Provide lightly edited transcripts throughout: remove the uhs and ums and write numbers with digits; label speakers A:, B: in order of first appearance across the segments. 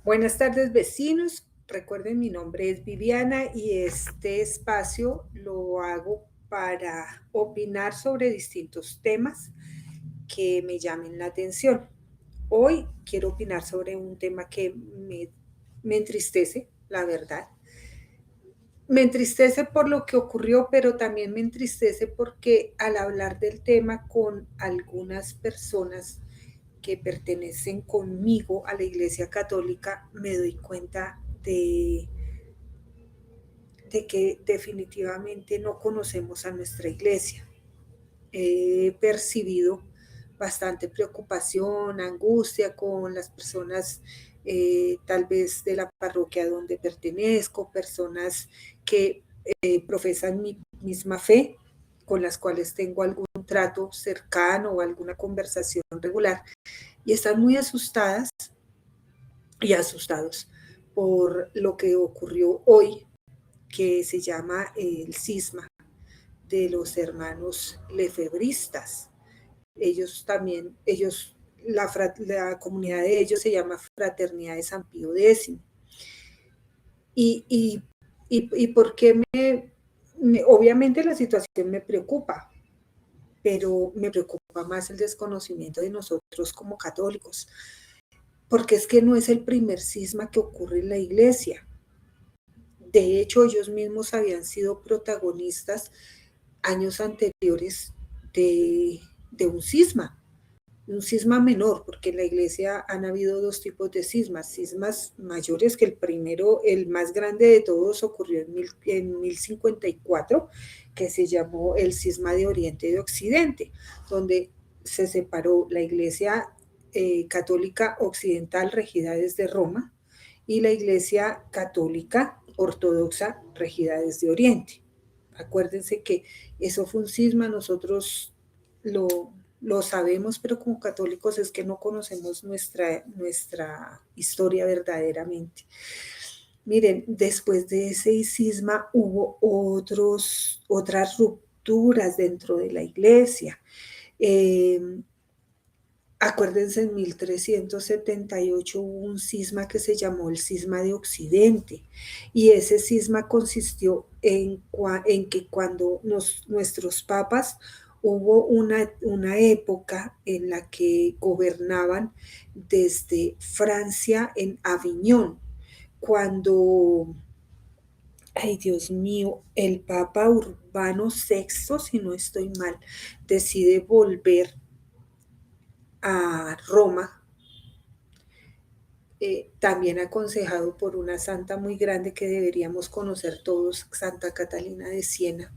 A: Buenas tardes, vecinos. Recuerden, mi nombre es Viviana y este espacio lo hago para opinar sobre distintos temas que me llamen la atención. Hoy quiero opinar sobre un tema que me entristece, la verdad. Me entristece por lo que ocurrió, pero también me entristece porque al hablar del tema con algunas personas que pertenecen conmigo a la Iglesia Católica, me doy cuenta de que definitivamente no conocemos a nuestra iglesia. He percibido bastante preocupación, angustia con las personas tal vez de la parroquia donde pertenezco, personas que profesan mi misma fe, con las cuales tengo algún trato cercano o alguna conversación regular, y están muy asustadas y asustados por lo que ocurrió hoy, que se llama el cisma de los hermanos lefebristas. Ellos también, la comunidad de ellos se llama Fraternidad de San Pío X. Y, y, y por qué obviamente la situación me preocupa, pero me preocupa más el desconocimiento de nosotros como católicos, porque es que no es el primer cisma que ocurre en la iglesia. De hecho, ellos mismos habían sido protagonistas años anteriores de un cisma menor, porque en la iglesia han habido dos tipos de cismas mayores, que el primero, el más grande de todos, ocurrió en 1054, que se llamó el cisma de Oriente y de Occidente, donde se separó la iglesia católica occidental regida desde Roma y la iglesia católica ortodoxa regida desde Oriente. Acuérdense que eso fue un cisma, nosotros lo sabemos, pero como católicos es que no conocemos nuestra historia verdaderamente. Miren, después de ese cisma hubo otras rupturas dentro de la iglesia. Eh, Acuérdense, en 1378 hubo un cisma que se llamó el cisma de Occidente, y ese cisma consistió en que cuando nuestros papas hubo una época en la que gobernaban desde Francia en Aviñón, cuando, ay Dios mío, el Papa Urbano VI, si no estoy mal, decide volver a Roma, también aconsejado por una santa muy grande que deberíamos conocer todos, Santa Catalina de Siena.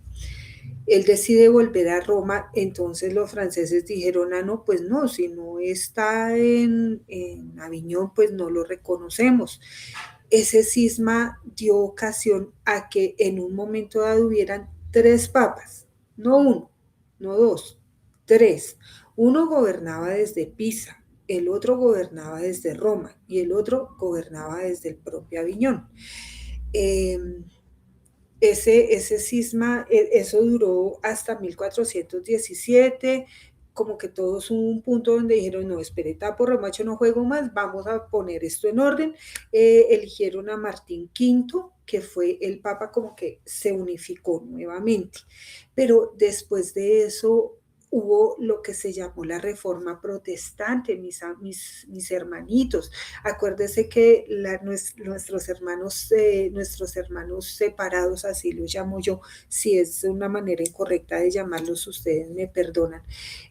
A: Él decide volver a Roma, entonces los franceses dijeron, no, pues no, si no está en Aviñón, pues no lo reconocemos. Ese cisma dio ocasión a que en un momento dado hubieran tres papas, no uno, no dos, tres. Uno gobernaba desde Pisa, el otro gobernaba desde Roma y el otro gobernaba desde el propio Aviñón. Eh, ese cisma, eso duró hasta 1417, como que todos hubo un punto donde dijeron, no, espere, tapo, remacho, no juego más, vamos a poner esto en orden. Eligieron a Martín V, que fue el papa, como que se unificó nuevamente. Pero después de eso hubo lo que se llamó la Reforma Protestante, mis hermanitos. Acuérdese que nuestros hermanos separados, así los llamo yo, si es una manera incorrecta de llamarlos, ustedes me perdonan.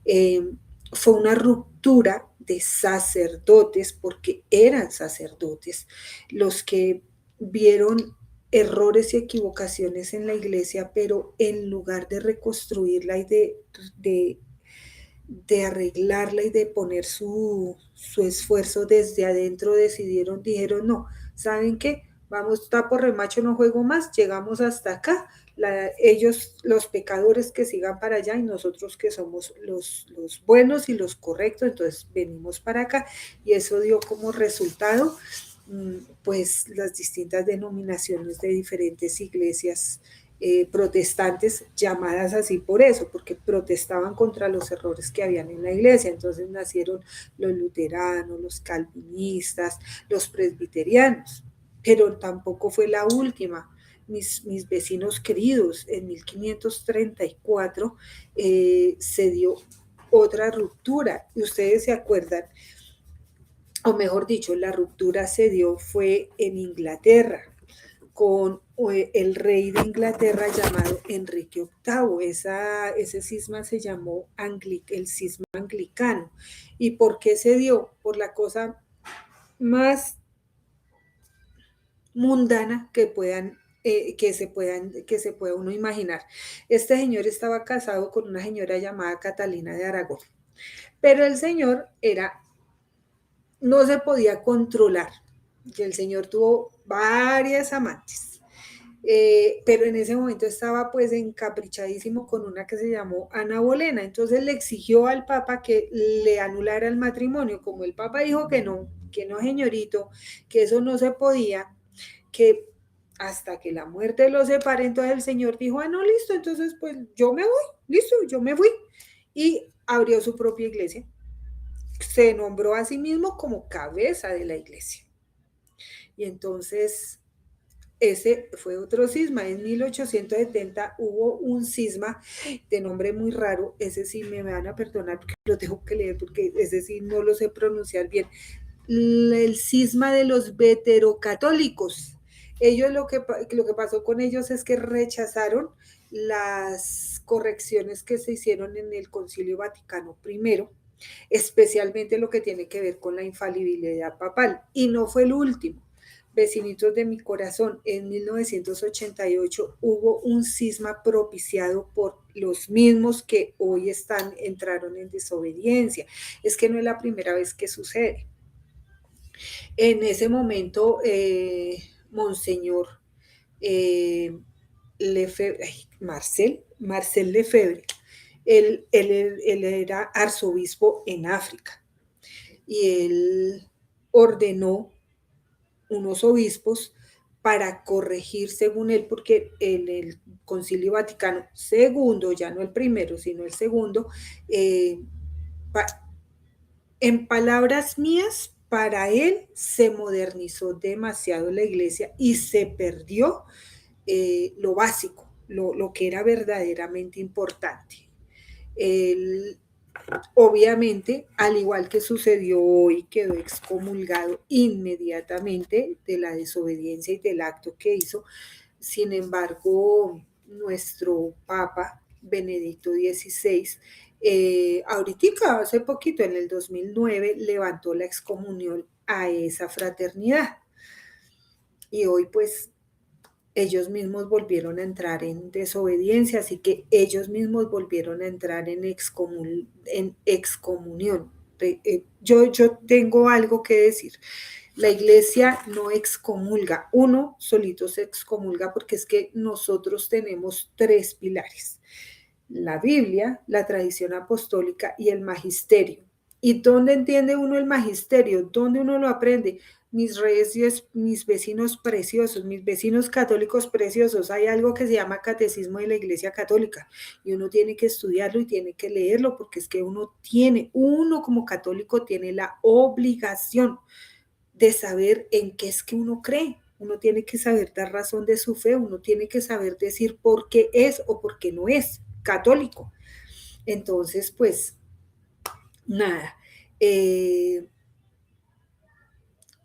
A: eh, Fue una ruptura de sacerdotes, porque eran sacerdotes los que vieron errores y equivocaciones en la iglesia, pero en lugar de reconstruirla y de de arreglarla y de poner su esfuerzo desde adentro, dijeron, no, ¿saben qué? Vamos, tapo, remacho, no juego más, llegamos hasta acá, ellos, los pecadores, que sigan para allá, y nosotros que somos los buenos y los correctos, entonces venimos para acá, y eso dio como resultado pues las distintas denominaciones de diferentes iglesias protestantes, llamadas así por eso, porque protestaban contra los errores que habían en la iglesia. Entonces nacieron los luteranos, los calvinistas, los presbiterianos, pero tampoco fue la última. Mis vecinos queridos, en 1534 se dio otra ruptura, y ustedes se acuerdan, o mejor dicho, la ruptura se dio fue en Inglaterra, con el rey de Inglaterra llamado Enrique VIII. Ese cisma se llamó el cisma anglicano. ¿Y por qué se dio? Por la cosa más mundana que se pueda uno imaginar. Este señor estaba casado con una señora llamada Catalina de Aragón, pero el señor no se podía controlar, que el señor tuvo varias amantes. Pero en ese momento estaba pues encaprichadísimo con una que se llamó Ana Bolena. Entonces le exigió al Papa que le anulara el matrimonio. Como el Papa dijo que no, señorito, que eso no se podía, que hasta que la muerte los separe. Entonces el señor dijo, no, listo, entonces pues yo me voy, listo, yo me fui. Y abrió su propia iglesia. Se nombró a sí mismo como cabeza de la iglesia. Y entonces ese fue otro cisma. En 1870 hubo un cisma de nombre muy raro. Ese sí me van a perdonar porque lo tengo que leer, porque ese sí no lo sé pronunciar bien. El cisma de los veterocatólicos. Ellos lo que pasó con ellos es que rechazaron las correcciones que se hicieron en el Concilio Vaticano I, especialmente lo que tiene que ver con la infalibilidad papal. Y no fue el último. Vecinitos de mi corazón, en 1988 hubo un cisma propiciado por los mismos que hoy entraron en desobediencia. Es que no es la primera vez que sucede. En ese momento, Monseñor Marcel Lefebvre, él era arzobispo en África, y él ordenó unos obispos para corregir según él, porque en el Concilio Vaticano II, ya no el primero, sino el segundo, en palabras mías, para él se modernizó demasiado la iglesia y se perdió lo básico, lo que era verdaderamente importante. Él, obviamente, al igual que sucedió hoy, quedó excomulgado inmediatamente de la desobediencia y del acto que hizo. Sin embargo, nuestro Papa Benedicto XVI, ahorita, hace poquito, en el 2009, levantó la excomunión a esa fraternidad. Y hoy, pues, ellos mismos volvieron a entrar en desobediencia, así que ellos mismos volvieron a entrar en excomunión. Yo tengo algo que decir. La iglesia no excomulga, uno solito se excomulga, porque es que nosotros tenemos 3 pilares: la Biblia, la tradición apostólica y el magisterio. ¿Y dónde entiende uno el magisterio? ¿Dónde uno lo aprende? Mis reyes, mis vecinos preciosos, mis vecinos católicos preciosos, hay algo que se llama catecismo de la Iglesia Católica, y uno tiene que estudiarlo y tiene que leerlo, porque es que uno como católico tiene la obligación de saber en qué es que uno cree. Uno tiene que saber dar razón de su fe, uno tiene que saber decir por qué es o por qué no es católico. Entonces, pues, nada.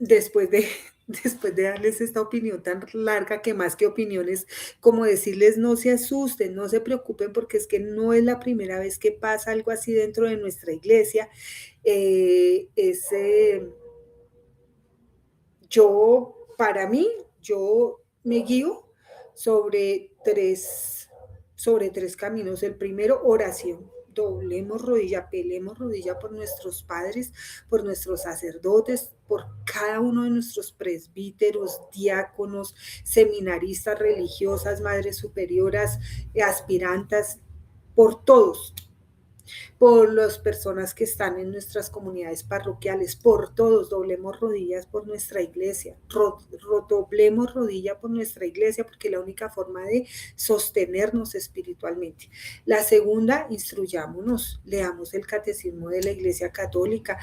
A: Después de, después de darles esta opinión tan larga, que más que opiniones, como decirles, no se asusten, no se preocupen, porque es que no es la primera vez que pasa algo así dentro de nuestra iglesia. Para mí, yo me guío sobre tres caminos. El primero, oración. Doblemos rodilla, pelemos rodilla por nuestros padres, por nuestros sacerdotes, por cada uno de nuestros presbíteros, diáconos, seminaristas, religiosas, madres superioras, aspirantas, por todos. por las personas que están en nuestras comunidades parroquiales, por todos, doblemos rodillas por nuestra iglesia, doblemos rodilla por nuestra iglesia, porque es la única forma de sostenernos espiritualmente. La segunda, instruyámonos, leamos el catecismo de la Iglesia Católica,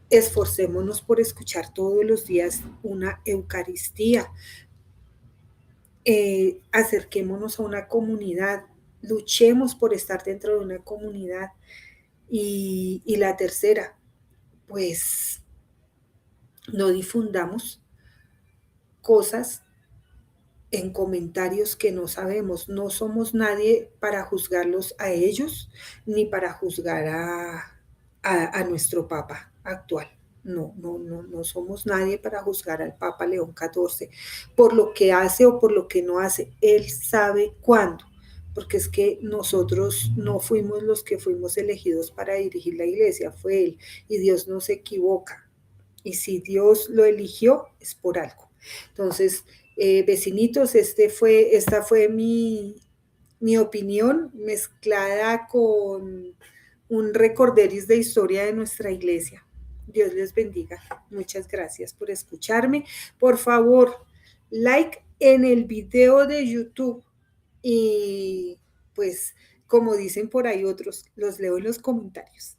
A: esforcémonos por escuchar todos los días una Eucaristía, acerquémonos a una comunidad, luchemos por estar dentro de una comunidad. Y la tercera, pues no difundamos cosas en comentarios que no sabemos. No somos nadie para juzgarlos a ellos ni para juzgar a nuestro Papa actual. No somos nadie para juzgar al Papa León XIV por lo que hace o por lo que no hace. Él sabe cuándo, porque es que nosotros no fuimos los que fuimos elegidos para dirigir la iglesia, fue Él, y Dios no se equivoca. Y si Dios lo eligió, es por algo. Entonces, vecinitos, esta fue mi opinión mezclada con un recorderis de historia de nuestra iglesia. Dios les bendiga. Muchas gracias por escucharme. Por favor, like en el video de YouTube y pues como dicen por ahí otros, los leo en los comentarios.